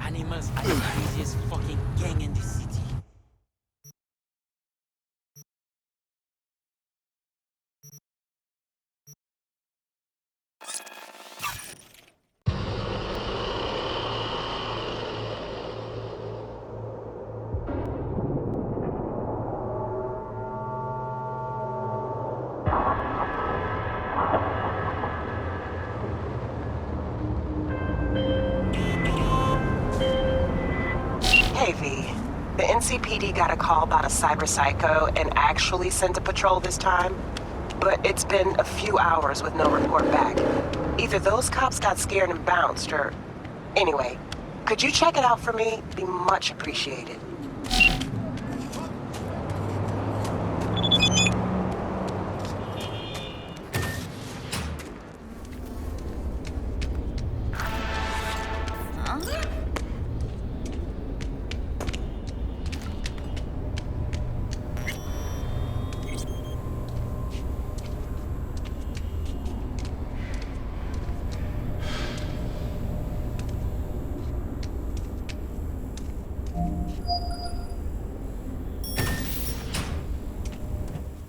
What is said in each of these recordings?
Animals are the craziest fucking gang in the city. Hey V, the NCPD got a call about a cyber psycho and actually sent a patrol this time, but it's been a few hours with no report back. Either those cops got scared and bounced, or... Anyway, could you check it out for me? Be much appreciated.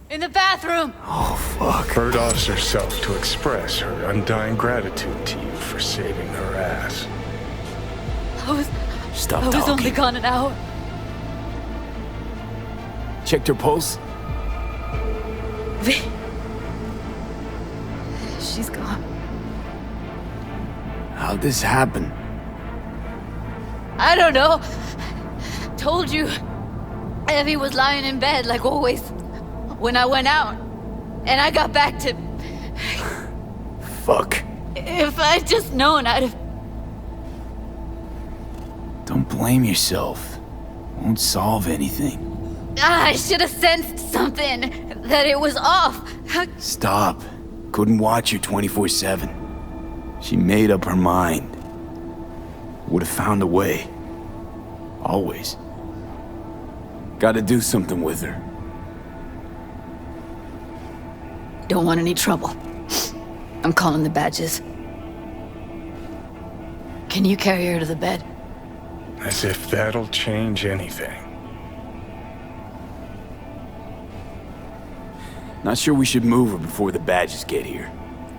In the bathroom! Oh, fuck. Bird offers herself to express her undying gratitude to you for saving her ass. I was only gone an hour. Checked her pulse? She's gone. How'd this happen? I don't know. Told you. Evie was lying in bed like always when I went out. And I got back to... Fuck. If I'd just known, I'd have... Don't blame yourself. Won't solve anything. I should have sensed something. That it was off. Stop. Couldn't watch her 24/7. She made up her mind. Would have found a way. Always. Gotta do something with her. Don't want any trouble. I'm calling the badges. Can you carry her to the bed? As if that'll change anything. Not sure we should move her before the badges get here.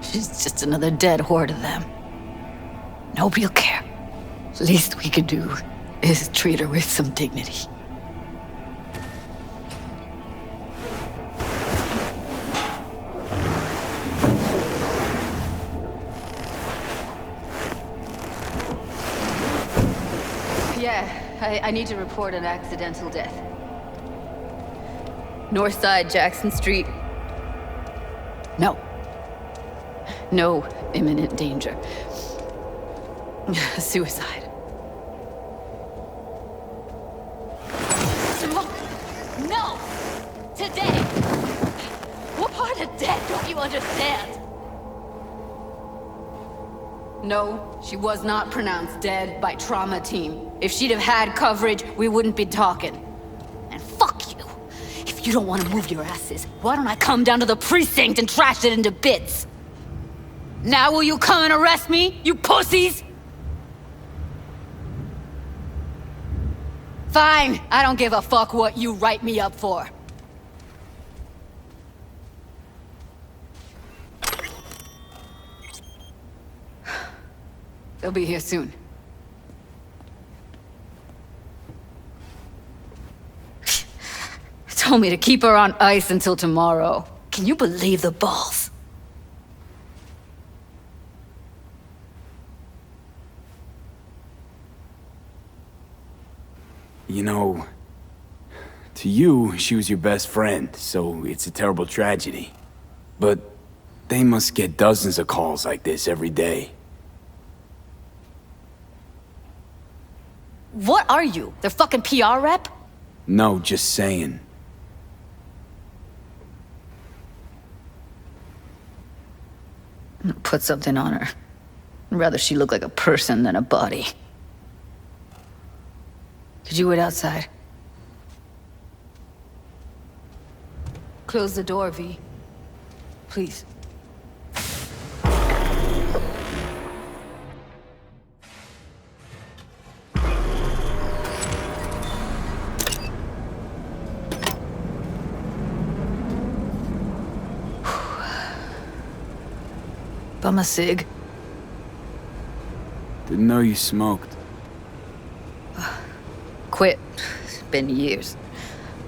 She's just another dead whore to them. Nobody'll care. Least we could do is treat her with some dignity. Yeah, I need to report an accidental death. North side, Jackson Street. No. No imminent danger. Suicide. No! Today! What part of dead don't you understand? No, she was not pronounced dead by trauma team. If she'd have had coverage, we wouldn't be talking. And fuck you. If you don't want to move your asses, why don't I come down to the precinct and trash it into bits? Now will you come and arrest me, you pussies? Fine, I don't give a fuck what you write me up for. They'll be here soon. Told me to keep her on ice until tomorrow. Can you believe the balls? You know, to you, she was your best friend, so it's a terrible tragedy. But they must get dozens of calls like this every day. What are you? Their fucking PR rep? No, just saying. Put something on her. I'd rather she look like a person than a body. Could you wait outside? Close the door, V. Please. Bum a cig. Didn't know you smoked. Quit. It's been years.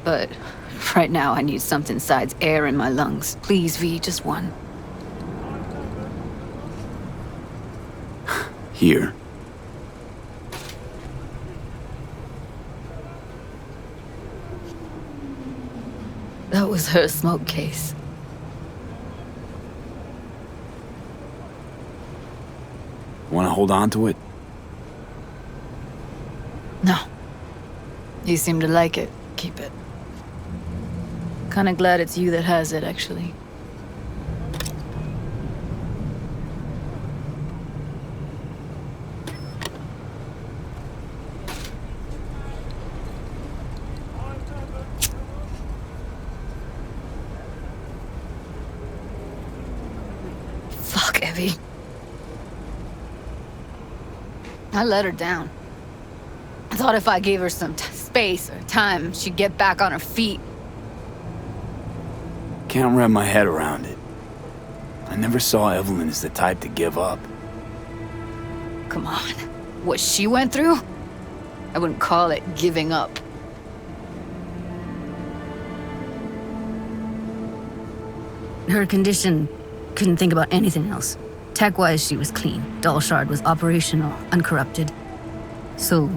But right now I need something besides air in my lungs. Please, V, just one. Here. That was her smoke case. Wanna hold on to it? No. You seem to like it. Keep it. Kinda glad it's you that has it, actually. Fuck, Evie. I let her down. I thought if I gave her some space or time, she'd get back on her feet. Can't wrap my head around it. I never saw Evelyn as the type to give up. Come on. What she went through? I wouldn't call it giving up. Her condition, couldn't think about anything else. Tech-wise, she was clean. Doll Shard was operational, uncorrupted. So,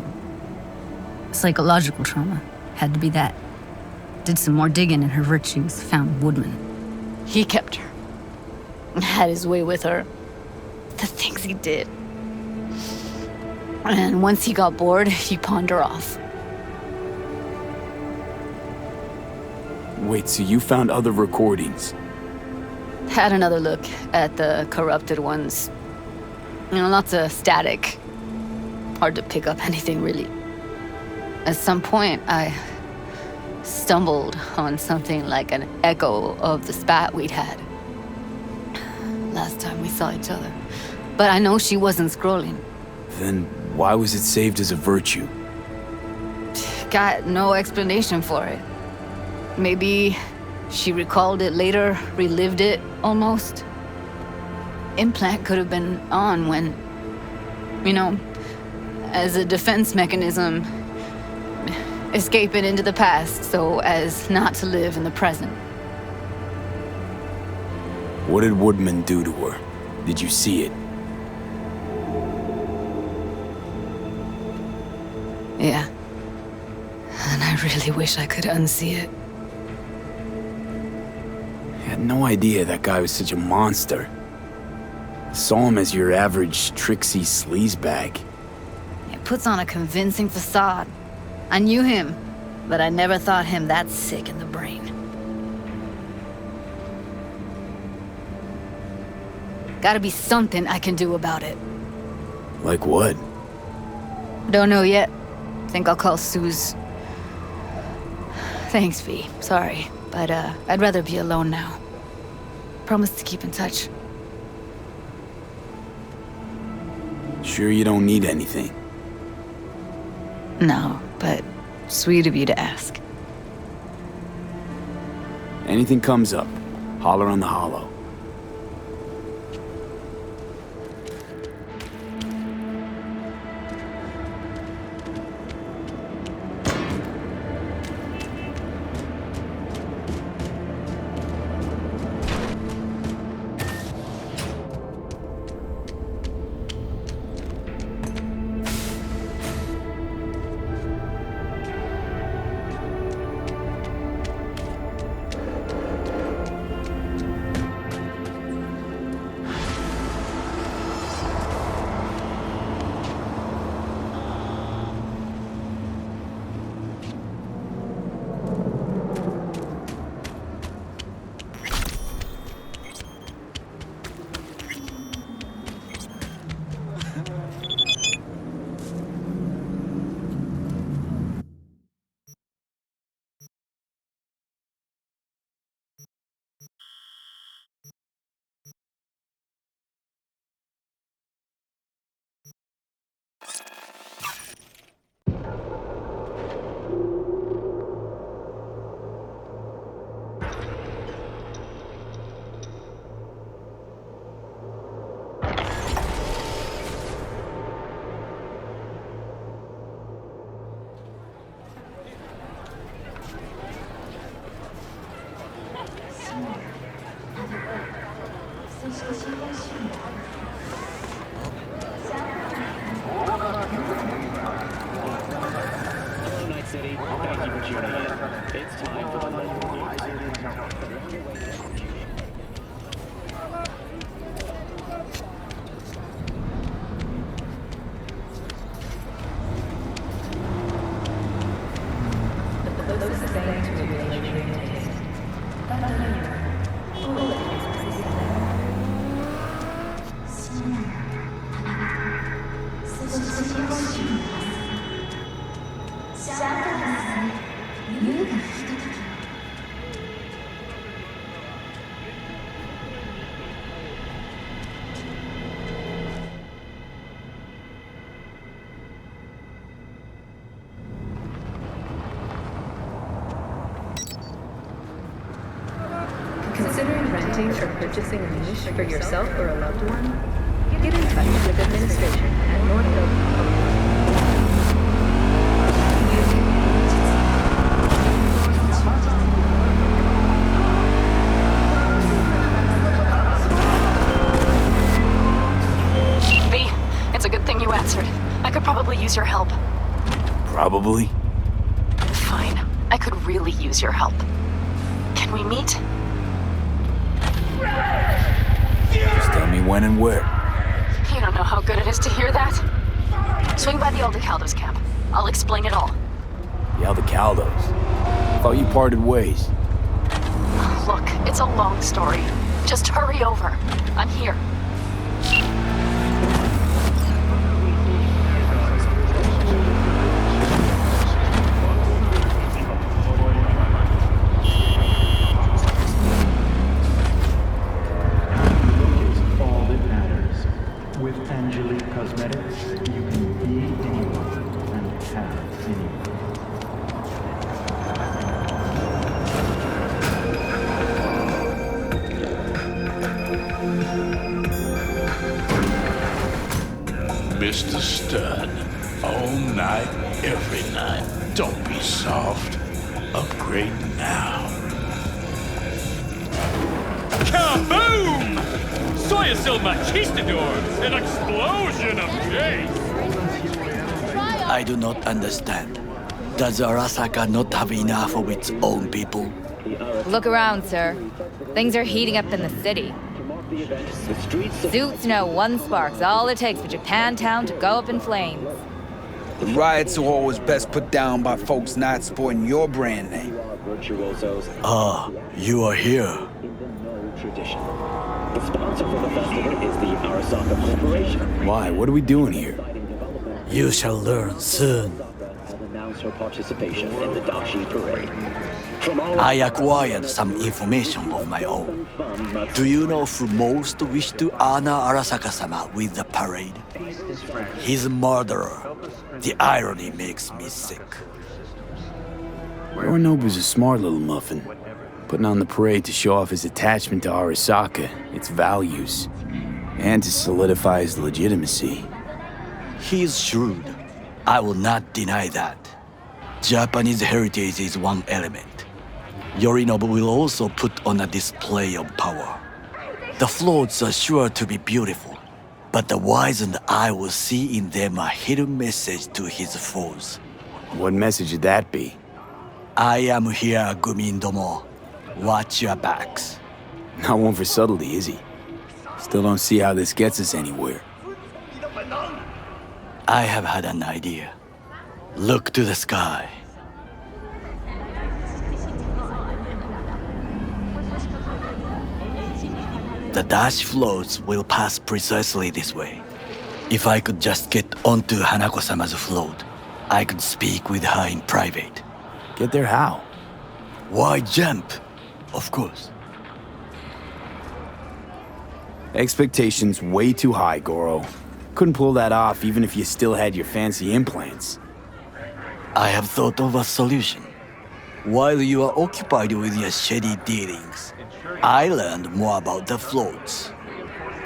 psychological trauma had to be that. Did some more digging in her virtues, found Woodman. He kept her. Had his way with her. The things he did. And once he got bored, he pawned her off. Wait, so you found other recordings? Had another look at the corrupted ones. You know, lots of static. Hard to pick up anything, really. At some point, I stumbled on something like an echo of the spat we'd had. Last time we saw each other. But I know she wasn't scrolling. Then why was it saved as a virtue? Got no explanation for it. Maybe she recalled it later, relived it, almost. Implant could have been on when, you know, as a defense mechanism, escaping into the past so as not to live in the present. What did Woodman do to her? Did you see it? Yeah. And I really wish I could unsee it. I had no idea that guy was such a monster. I saw him as your average tricksy sleazebag. He puts on a convincing facade. I knew him, but I never thought him that sick in the brain. Gotta be something I can do about it. Like what? Don't know yet. Think I'll call Suze. Thanks, V. Sorry, but I'd rather be alone now. Promise to keep in touch. Sure you don't need anything? No, but sweet of you to ask. Anything comes up, holler on the hollow. benefiting from purchasing a niche for yourself or a loved one? Get in touch with administration at Northfield. It's a good thing you answered. I could probably use your help. Probably. Fine. I could really use your help. Can we meet? Just tell me when and where. You don't know how good it is to hear that. Swing by the Aldecaldos camp. I'll explain it all. The Aldecaldos. Thought you parted ways. Look, it's a long story. Just hurry over. I'm here. Mr. Stern, all night, every night. Don't be soft. Upgrade now. Kaboom! Soy still machistador! An explosion of taste! I do not understand. Does Arasaka not have enough of its own people? Look around, sir. Things are heating up in the city. Suits know one spark's all it takes for Japantown to go up in flames. The riots are always best put down by folks not sporting your brand name. Ah, you are here. The sponsor for the festival is the Arasaka Corporation. Why? What are we doing here? You shall learn soon. Has announced her participation in the Dashi Parade. I acquired some information of my own. Do you know who most wished to honor Arasaka-sama with the parade? His murderer. The irony makes me sick. Yorinobu's a smart little muffin. Putting on the parade to show off his attachment to Arasaka, its values, and to solidify his legitimacy. He's shrewd. I will not deny that. Japanese heritage is one element. Yorinobu will also put on a display of power. The floats are sure to be beautiful, but the wizened eye will see in them a hidden message to his foes. What message would that be? I am here, Gumindomo. Watch your backs. Not one for subtlety, is he? Still don't see how this gets us anywhere. I have had an idea. Look to the sky. The dash floats will pass precisely this way. If I could just get onto Hanako-sama's float, I could speak with her in private. Get there how? Why jump? Of course. Expectations way too high, Goro. Couldn't pull that off even if you still had your fancy implants. I have thought of a solution. While you are occupied with your shady dealings, I learned more about the floats.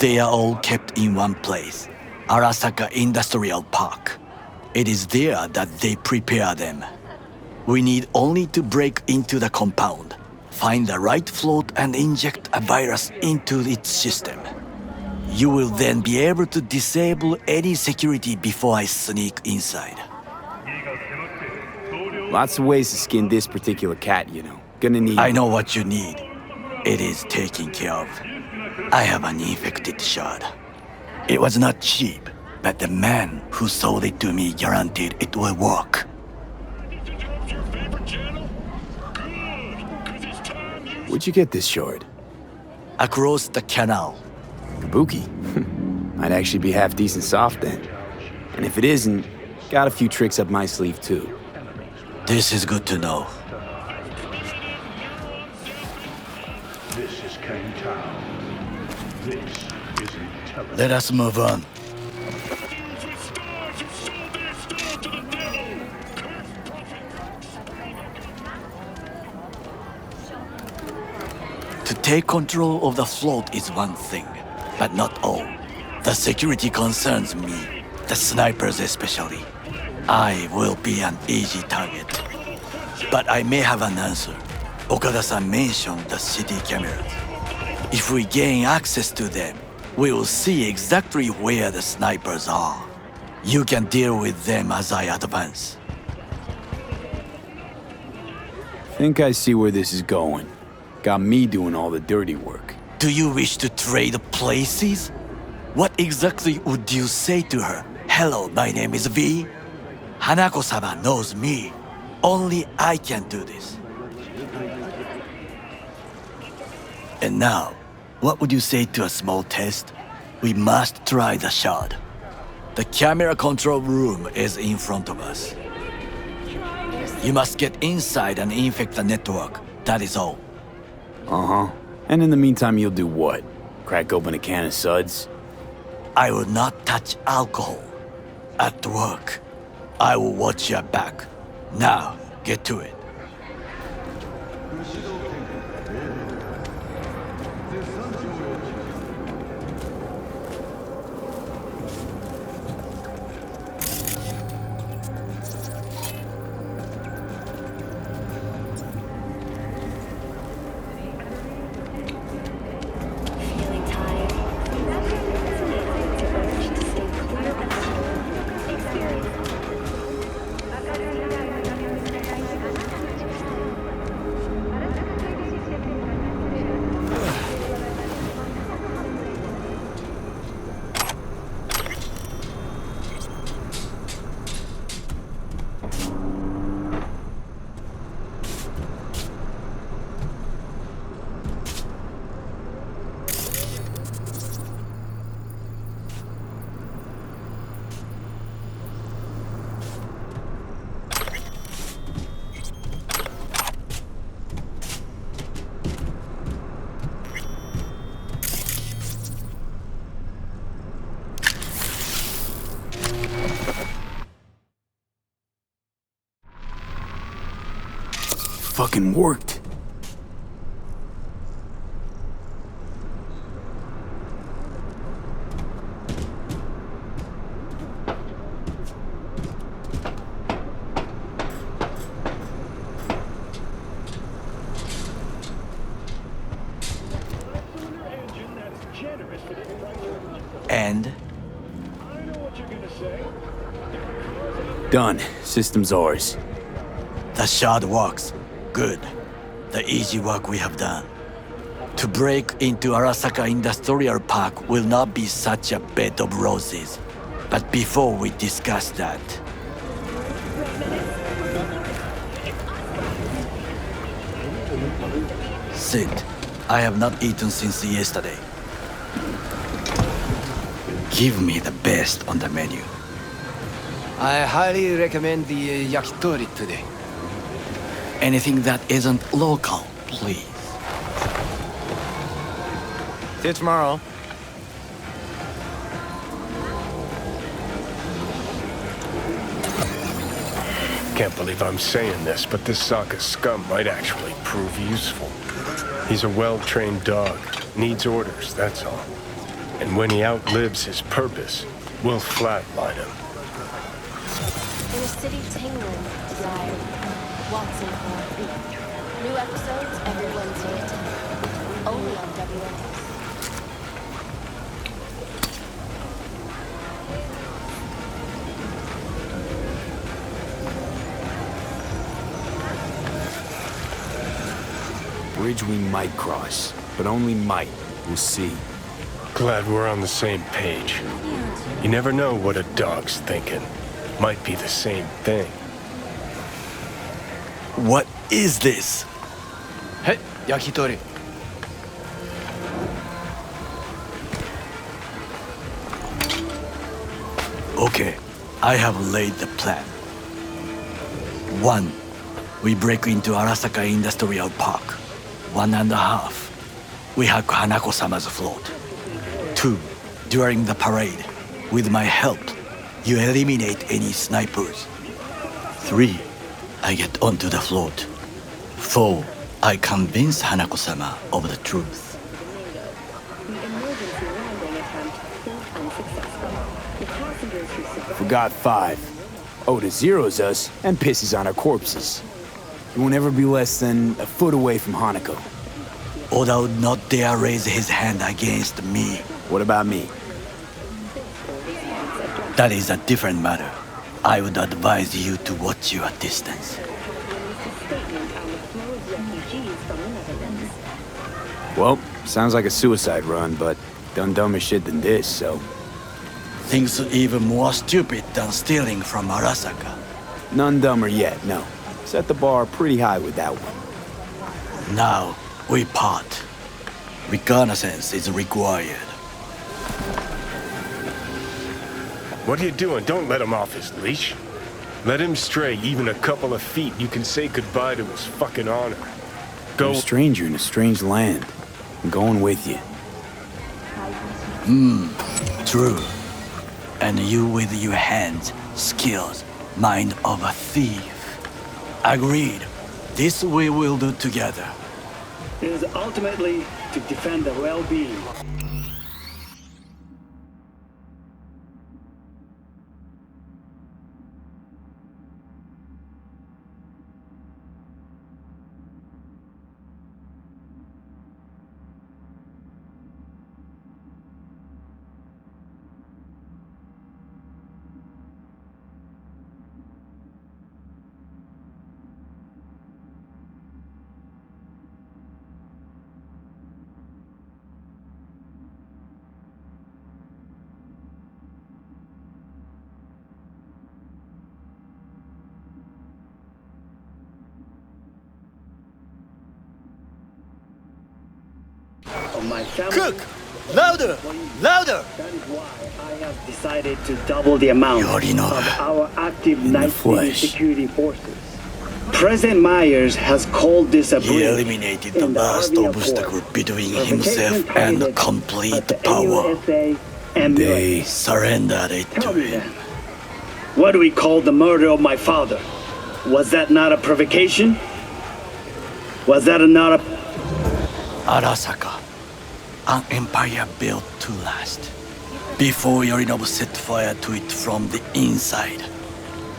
They are all kept in one place, Arasaka Industrial Park. It is there that they prepare them. We need only to break into the compound, find the right float and inject a virus into its system. You will then be able to disable any security before I sneak inside. Lots of ways to skin this particular cat, you know. Gonna need... I know what you need. It is taken care of. I have an infected shard. It was not cheap, but the man who sold it to me guaranteed it will work. Where'd you get this shard? Across the canal. Kabuki? Might actually be half decent soft then. And if it isn't, got a few tricks up my sleeve too. This is good to know. This is Kang Tao. This is intelligence. Let us move on. To take control of the float is one thing, but not all. The security concerns me, the snipers especially. I will be an easy target. But I may have an answer. Okada-san mentioned the city cameras. If we gain access to them, we will see exactly where the snipers are. You can deal with them as I advance. Think I see where this is going. Got me doing all the dirty work. Do you wish to trade places? What exactly would you say to her? Hello, my name is V. Hanako-sama knows me. Only I can do this. And now, what would you say to a small test? We must try the shard. The camera control room is in front of us. You must get inside and infect the network. That is all. Uh-huh. And in the meantime, you'll do what? Crack open a can of suds? I will not touch alcohol. At work, I will watch your back. Now, get to it. Fucking worked. And? Done. System's ours. The shard works. Good. The easy work we have done. To break into Arasaka Industrial Park will not be such a bed of roses. But before we discuss that... Sit. I have not eaten since yesterday. Give me the best on the menu. I highly recommend the yakitori today. Anything that isn't local, please. See you tomorrow. Can't believe I'm saying this, but this Sokka scum might actually prove useful. He's a well-trained dog, needs orders, that's all. And when he outlives his purpose, we'll flatline him. In a city tingling with desire, Watson for new episodes every Wednesday at 10. Only on WNS. Bridge we might cross, but only might. We'll see. Glad we're on the same page. You never know what a dog's thinking. Might be the same thing. What is this? Hey, yakitori. Okay, I have laid the plan. 1. We break into Arasaka Industrial Park. 1.5. We hack Hanako-sama's float. 2. During the parade, with my help, you eliminate any snipers. 3. I get onto the float. 4. I convinced Hanako-sama of the truth. Forgot 5. Oda zeroes us and pisses on our corpses. He won't ever be less than a foot away from Hanako. Oda would not dare raise his hand against me. What about me? That is a different matter. I would advise you to watch your distance. Well, sounds like a suicide run, but done dumber shit than this, so... Things even more stupid than stealing from Arasaka. None dumber yet, no. Set the bar pretty high with that one. Now, we part. Reconnaissance is required. What are you doing? Don't let him off his leash. Let him stray even a couple of feet. You can say goodbye to his fucking honor. Go. You're a stranger in a strange land. I'm going with you. True. And you with your hands, skills, mind of a thief. Agreed. This we will do together. It is ultimately to defend the well-being. Cook! Louder! Louder! That is why I have decided to double the amount of our active Night City security forces. President Myers has called this a He eliminated the last obstacle between himself and complete power. They surrendered it to him. What do we call the murder of my father? Was that not a provocation? Was that not a... Arasaka, an empire built to last. Before Yorinobu set fire to it from the inside,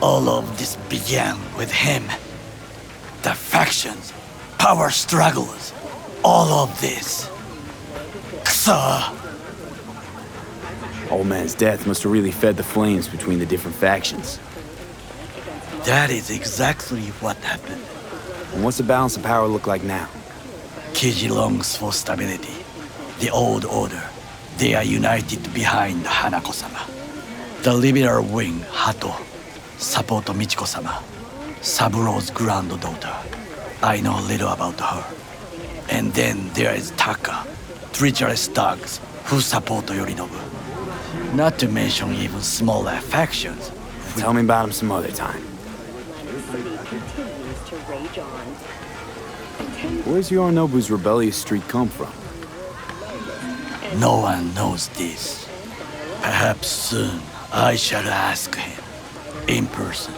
all of this began with him. The factions, power struggles, all of this. Ksa! Old man's death must have really fed the flames between the different factions. That is exactly what happened. And what's the balance of power look like now? Kiji longs for stability. The old order. They are united behind Hanako-sama. The liberal wing, Hato, support Michiko-sama, Saburo's granddaughter. I know little about her. And then there is Taka, treacherous dogs who support Yorinobu. Not to mention even smaller factions. Tell me about him some other time. Where's Yorinobu's rebellious streak come from? No one knows this. Perhaps soon I shall ask him in person.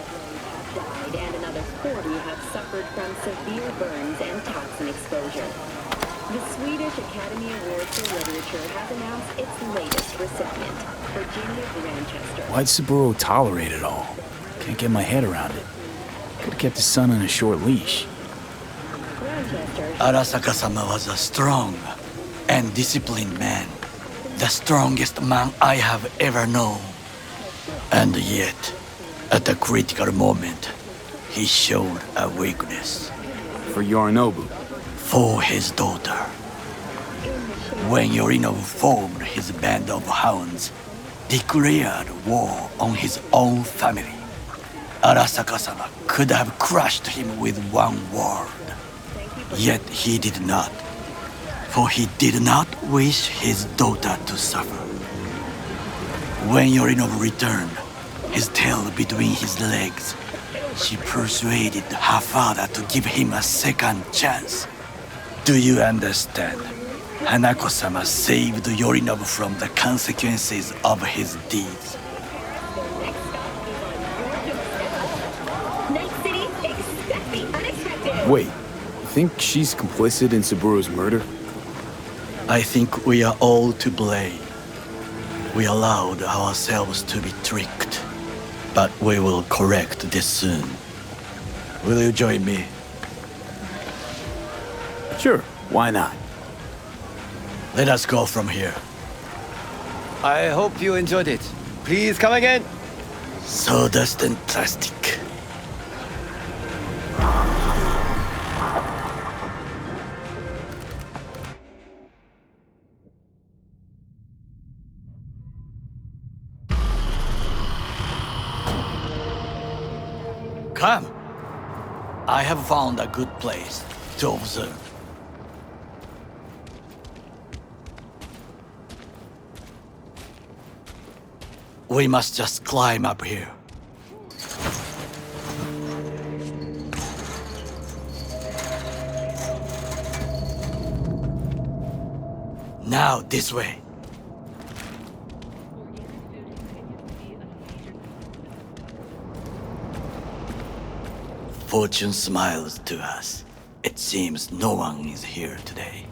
And another 40 have suffered from severe burns and toxin exposure. The Swedish Academy Award for Literature has announced its latest recipient, Virginia Grantchester. Why'd Saburo tolerate it all? Can't get my head around it. Could've kept his son on a short leash. Arasaka-sama was a strong and disciplined man. The strongest man I have ever known. And yet, at a critical moment, he showed a weakness. For Yorinobu? For his daughter. When Yorinobu formed his band of hounds, declared war on his own family, Arasaka-sama could have crushed him with one word. Yet he did not, for he did not wish his daughter to suffer. When Yorinobu returned, his tail between his legs, she persuaded her father to give him a second chance. Do you understand? Hanako-sama saved Yorinobu from the consequences of his deeds. Wait, Think she's complicit in Saburo's murder? I think we are all to blame. We allowed ourselves to be tricked. But we will correct this soon. Will you join me? Sure, why not? Let us go from here. I hope you enjoyed it. Please come again. Sawdust and plastic. Come. I have found a good place to observe. We must just climb up here. Now this way. Fortune smiles to us. It seems no one is here today.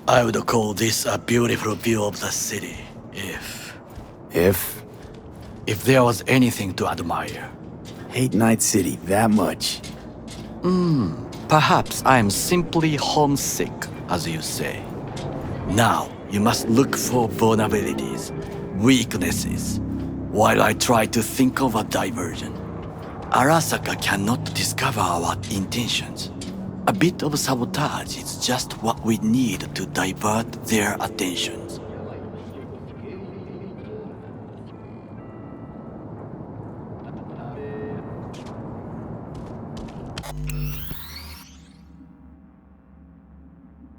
I would call this a beautiful view of the city, if there was anything to admire. Hate Night City that much. Perhaps I'm simply homesick, as you say. Now, you must look for vulnerabilities, weaknesses, while I try to think of a diversion. Arasaka cannot discover our intentions. A bit of sabotage is just what we need to divert their attentions.